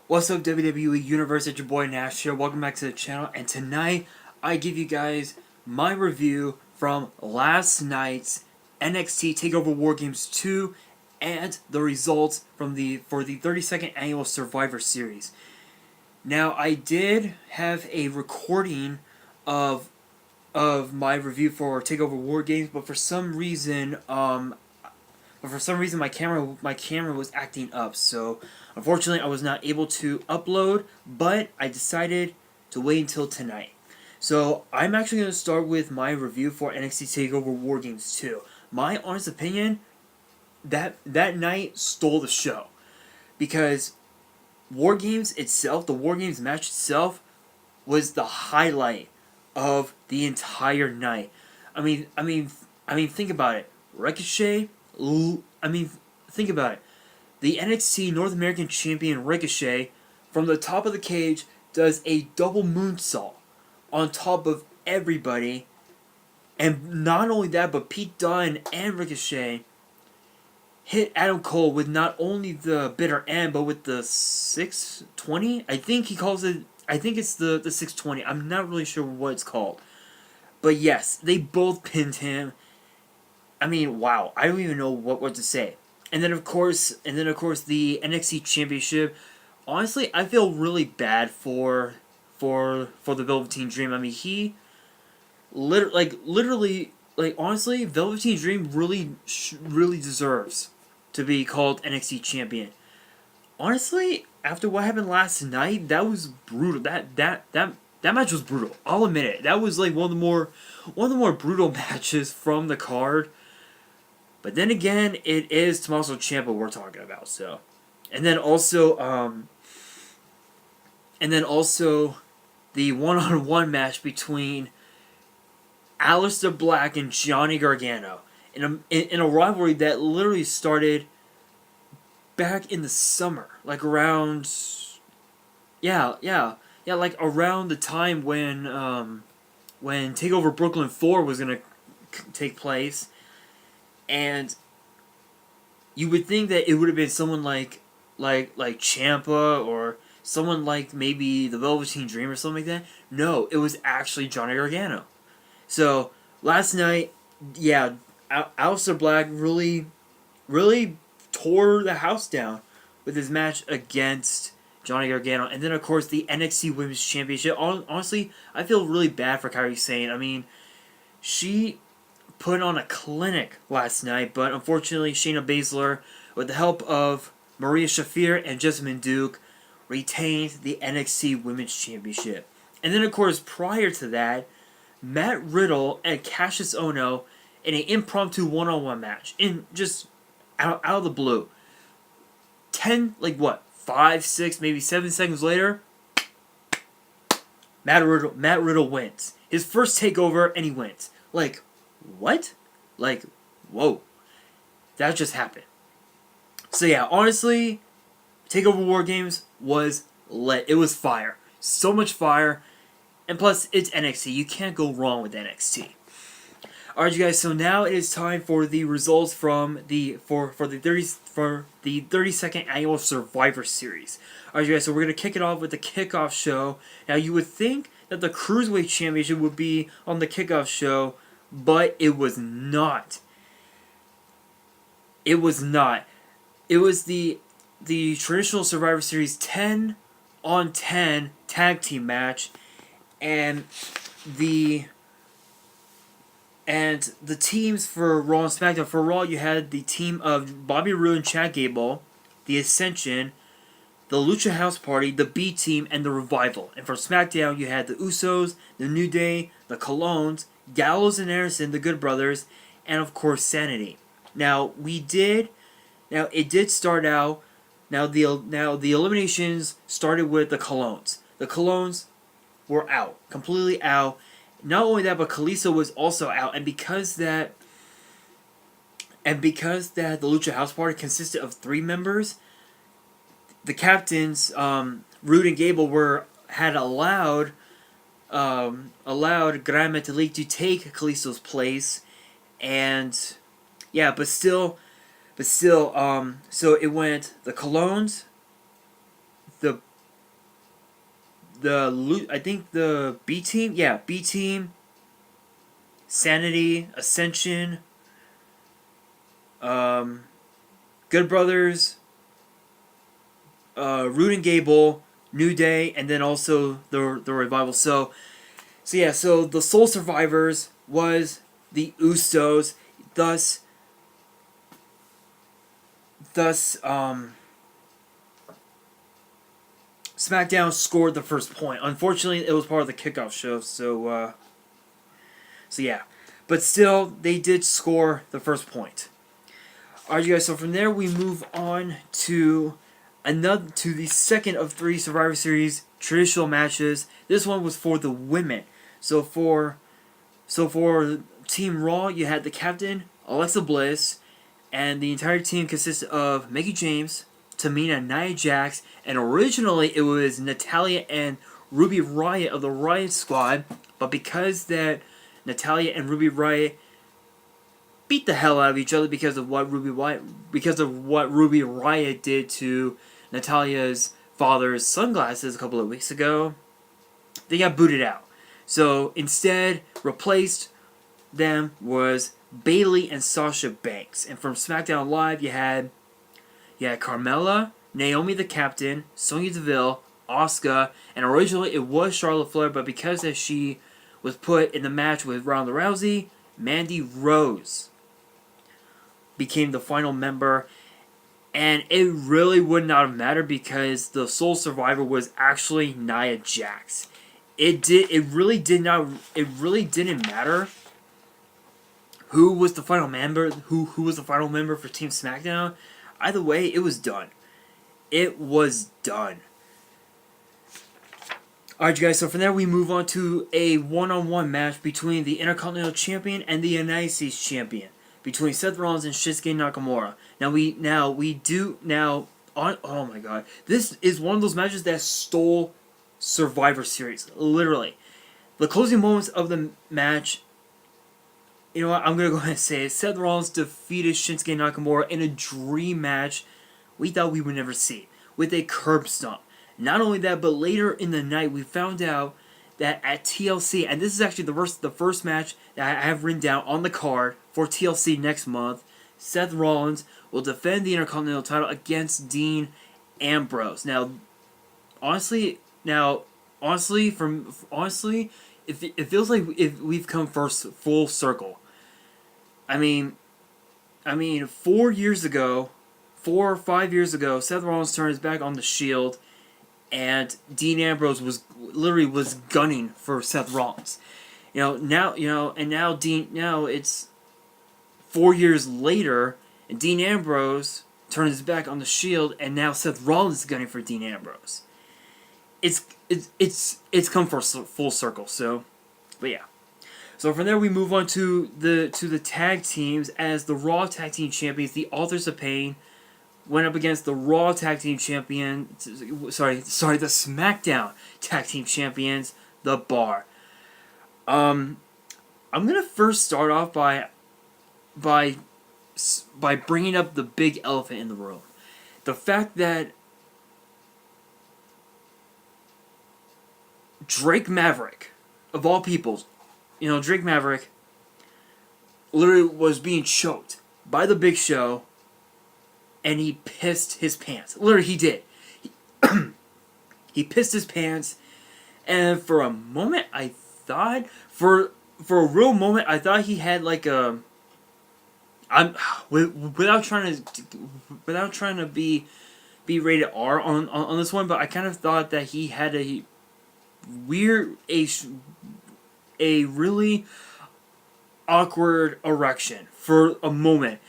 What's up, WWE Universe? It's your boy Nash here. Welcome back to the channel. And tonight, I give you guys my review from last night's NXT TAKEOVER WAR Games 2 and the results from the 32nd annual Survivor Series. Now, I did have a recording of my review for TAKEOVER WAR Games, but for some reason, my camera was acting up, so unfortunately I was not able to upload, but I decided to wait until tonight. So I'm actually going to start with my review for NXT TakeOver War Games 2. My honest opinion, that night stole the show, because War Games itself, the War Games match itself, was the highlight of the entire night. I mean, think about it. Ricochet. Think about it. The NXT North American Champion Ricochet, from the top of the cage, does a double moonsault on top of everybody. And not only that, but Pete Dunne and Ricochet hit Adam Cole with not only the bitter end, but with the 620? I think he calls it, I think it's the 620. I'm not really sure what it's called. But yes, they both pinned him. I mean, wow, I don't even know what to say. And then of course the NXT Championship. Honestly, I feel really bad for the Velveteen Dream. I mean, he literally, honestly, Velveteen Dream really deserves to be called NXT Champion. Honestly, after what happened last night, that was brutal. That match was brutal. I'll admit it. That was like one of the more brutal matches from the card. But then again, it is Tommaso Ciampa we're talking about, so. And then also the one-on-one match between Aleister Black and Johnny Gargano in a rivalry that literally started back in the summer, like around, like around the time when TakeOver Brooklyn 4 was gonna take place. And you would think that it would have been someone like Ciampa, or someone like maybe the Velveteen Dream or something like that. No, it was actually Johnny Gargano. So last night, yeah, Aleister Black really tore the house down with his match against Johnny Gargano. And then of course the NXT Women's Championship. Honestly, I feel really bad for Kairi Sane. I mean, she put on a clinic last night, but unfortunately Shayna Baszler, with the help of Maria Shafir and Jessamine Duke, retained the NXT Women's Championship. And then of course prior to that, Matt Riddle and Cassius Ohno in an impromptu one-on-one match, in just out of the blue. 5, 6, maybe 7 seconds later, Matt Riddle wins. His first takeover, and he wins. Like, what? Like, whoa. That just happened. So yeah, honestly, TakeOver War Games was lit. It was fire. So much fire. And plus, it's NXT. You can't go wrong with NXT. Alright, you guys, so now it is time for the results from the 32nd annual Survivor Series. Alright, you guys, so we're gonna kick it off with the kickoff show. Now, you would think that the Cruiserweight Championship would be on the kickoff show, but it was not. It was not. It was the traditional Survivor Series 10-on-10 tag team match, and the teams for Raw and SmackDown. For Raw, you had the team of Bobby Roode and Chad Gable, the Ascension, the Lucha House Party, the B Team, and the Revival. And for SmackDown, you had the Usos, the New Day, the Colognes, Gallows and Anderson, the Good Brothers, and of course Sanity. Now it did start out. Now the eliminations started with the Colognes. The Colognes were out, completely out. Not only that, but Kalisto was also out, and because that the Lucha House Party consisted of 3 members, the captains, Roode and Gable, had allowed Gran Metalik to take Kalisto's place, and yeah, but still, so it went the Colognes, the I think the B team, yeah, B team, Sanity, Ascension, Good Brothers, Root and Gable, New Day, and then also the Revival. So yeah, so the sole survivors was the Usos, thus SmackDown scored the first point. Unfortunately, it was part of the kickoff show, so yeah. But still, they did score the first point. Alright, you guys, so from there we move on to the second of 3 Survivor Series traditional matches. This one was for the women. So for Team Raw, you had the captain, Alexa Bliss, and the entire team consisted of Mickie James, Tamina, Nia Jax, and originally it was Natalya and Ruby Riott of the Riott Squad, but because that Natalya and Ruby Riott beat the hell out of each other because of what Ruby Riott did to Natalya's father's sunglasses a couple of weeks ago, they got booted out. So instead, replaced them was Bayley and Sasha Banks. And from SmackDown Live, you had Carmella, Naomi the Captain, Sonya Deville, Asuka, and originally it was Charlotte Flair, but because that she was put in the match with Ronda Rousey, Mandy Rose became the final member. And it really would not have mattered because the sole survivor was actually Nia Jax. It really didn't matter who was the final member, who was the final member for Team SmackDown. Either way, it was done. It was done. Alright, you guys, so from there we move on to a one-on-one match between the Intercontinental Champion and the United States Champion, between Seth Rollins and Shinsuke Nakamura. Oh my god. This is one of those matches that stole Survivor Series. Literally. The closing moments of the match, you know what, I'm going to go ahead and say it. Seth Rollins defeated Shinsuke Nakamura in a dream match we thought we would never see, with a curb stomp. Not only that, but later in the night we found out that at TLC, and this is actually the first match that I have written down on the card for TLC next month, Seth Rollins will defend the Intercontinental title against Dean Ambrose. Honestly, it feels like if we've come full circle. I mean, 4 or 5 years ago, Seth Rollins turned his back on the Shield, and Dean Ambrose was gunning for Seth Rollins. Now it's 4 years later, and Dean Ambrose turned his back on the Shield, and now Seth Rollins is gunning for Dean Ambrose. It's come full circle. But yeah. So from there we move on to the tag teams, as the Raw Tag Team Champions, the Authors of Pain, went up against the Raw Tag Team Champion, the SmackDown Tag Team Champions, The Bar. I'm gonna first start off by bringing up the big elephant in the room, the fact that Drake Maverick, of all people, Drake Maverick literally was being choked by the Big Show, and he pissed his pants. Literally, he did. He pissed his pants, and for a moment, for a real moment, I thought he had like a. Without trying to be rated R on this one, but I kind of thought that he had a really awkward erection for a moment,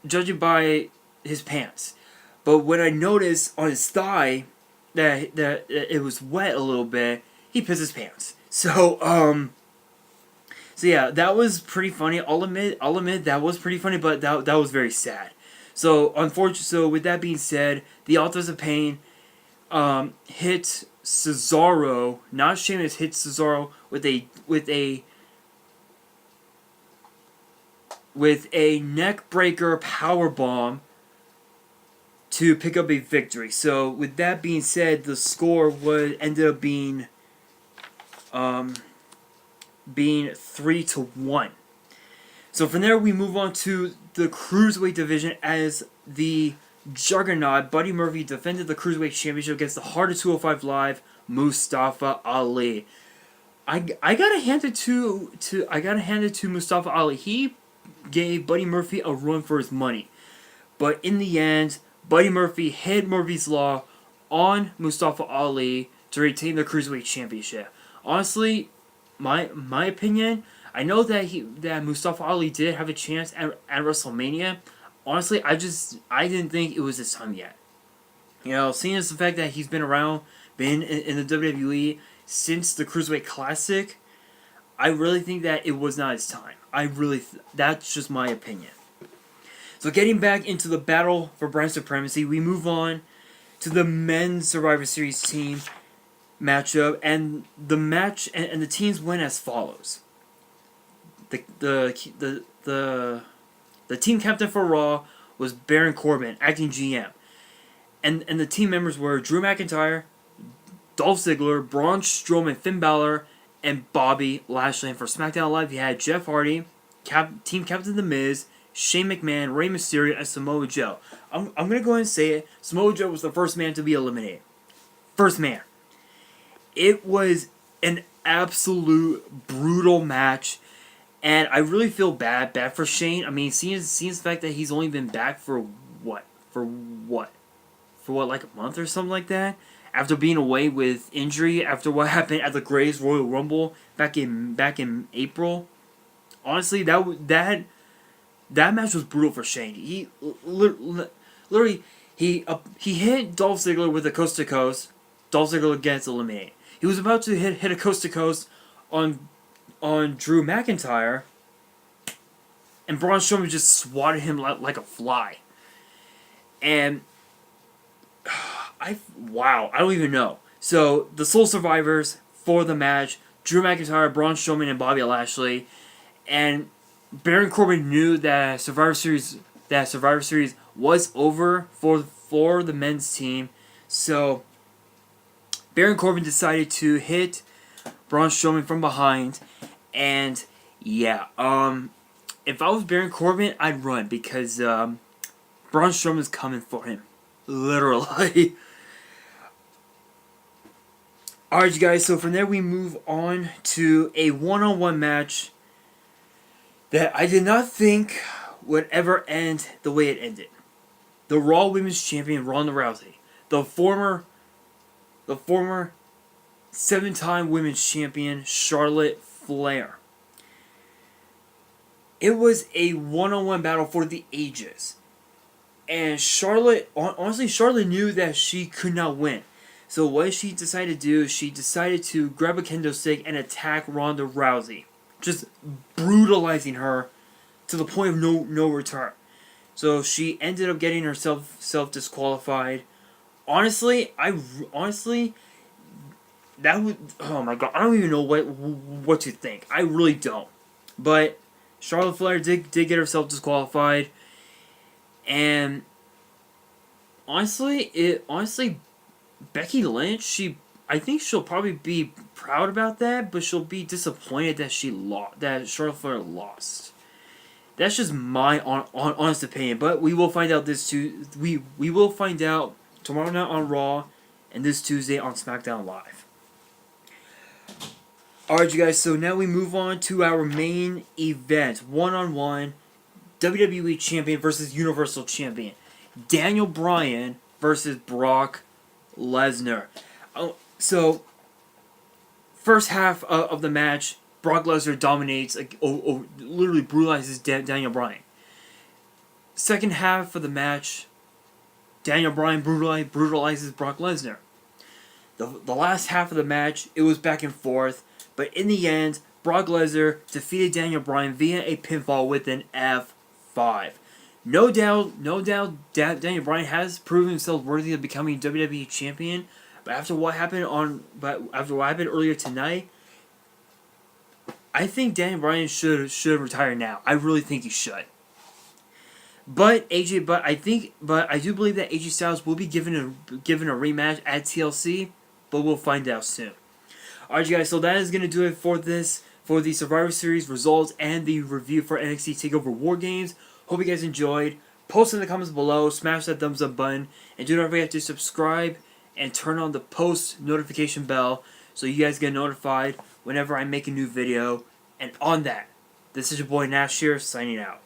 judging by his pants. But when I noticed on his thigh that it was wet a little bit, he pissed his pants. So yeah, that was pretty funny. I'll admit that was pretty funny, but that was very sad. So with that being said, the Authors of Pain hit Cesaro, not Sheamus, hit Cesaro with a neck breaker power bomb to pick up a victory. So with that being said, the score ended up being 3-1. So from there we move on to the Cruiserweight division as the Juggernaut Buddy Murphy defended the Cruiserweight Championship against the Heart of 205 Live Mustafa Ali. I gotta hand it to Mustafa Ali. He gave Buddy Murphy a run for his money, but in the end, Buddy Murphy hit Murphy's Law on Mustafa Ali to retain the Cruiserweight Championship. Honestly, my opinion, I know that Mustafa Ali did have a chance at WrestleMania. Honestly, I didn't think it was his time yet. You know, seeing as the fact that he's been in the WWE since the Cruiserweight Classic, I really think that it was not his time. That's just my opinion. So getting back into the battle for brand supremacy, we move on to the men's Survivor Series team matchup, and the match and the teams went as follows. The team captain for Raw was Baron Corbin, acting GM. And the team members were Drew McIntyre, Dolph Ziggler, Braun Strowman, Finn Balor, and Bobby Lashley. And for SmackDown Live, you had Jeff Hardy, team captain The Miz, Shane McMahon, Rey Mysterio, and Samoa Joe. I'm going to go ahead and say it. Samoa Joe was the first man to be eliminated. First man. It was an absolute brutal match. And I really feel bad for Shane. I mean, seeing the fact that he's only been back for what, like a month or something like that, after being away with injury, after what happened at the Greatest Royal Rumble back in April. Honestly, that match was brutal for Shane. He literally he hit Dolph Ziggler with a coast to coast. Dolph Ziggler gets eliminated. He was about to hit a coast to coast on Drew McIntyre, and Braun Strowman just swatted him like a fly. And I don't even know. So the sole survivors for the match: Drew McIntyre, Braun Strowman, and Bobby Lashley. And Baron Corbin knew that Survivor Series was over for the men's team. So Baron Corbin decided to hit Braun Strowman from behind. And yeah, if I was Baron Corbin, I'd run, because Braun Strowman's coming for him, literally. Alright, you guys. So from there we move on to a one-on-one match that I did not think would ever end the way it ended. The Raw Women's Champion Ronda Rousey, the former 7-time Women's Champion Charlotte Flair. It was a one-on-one battle for the ages. And Charlotte knew that she could not win. So what she decided to do, she decided to grab a kendo stick and attack Ronda Rousey, just brutalizing her to the point of no return. So she ended up getting herself disqualified. Honestly, that would, oh my god, I don't even know what to think. I really don't. But Charlotte Flair did get herself disqualified, and honestly, Becky Lynch, I think she'll probably be proud about that, but she'll be disappointed that Charlotte Flair lost. That's just my honest opinion. But we will find out we will find out tomorrow night on Raw, and this Tuesday on SmackDown Live. Alright, you guys, so now we move on to our main event. One-on-one, WWE Champion versus Universal Champion. Daniel Bryan versus Brock Lesnar. So, first half of the match, Brock Lesnar dominates, literally brutalizes Daniel Bryan. Second half of the match, Daniel Bryan brutalizes Brock Lesnar. The last half of the match, it was back and forth, but in the end, Brock Lesnar defeated Daniel Bryan via a pinfall with an F5. No doubt, Daniel Bryan has proven himself worthy of becoming WWE Champion, but after what happened earlier tonight, I think Daniel Bryan should retire now. I really think he should. But I do believe that AJ Styles will be given a rematch at TLC, but we'll find out soon. Alright, guys, so that is gonna do it for the Survivor Series results and the review for NXT TakeOver War Games. Hope you guys enjoyed. Post in the comments below, smash that thumbs up button, and do not forget to subscribe and turn on the post notification bell so you guys get notified whenever I make a new video. And on that, this is your boy Nash here, signing out.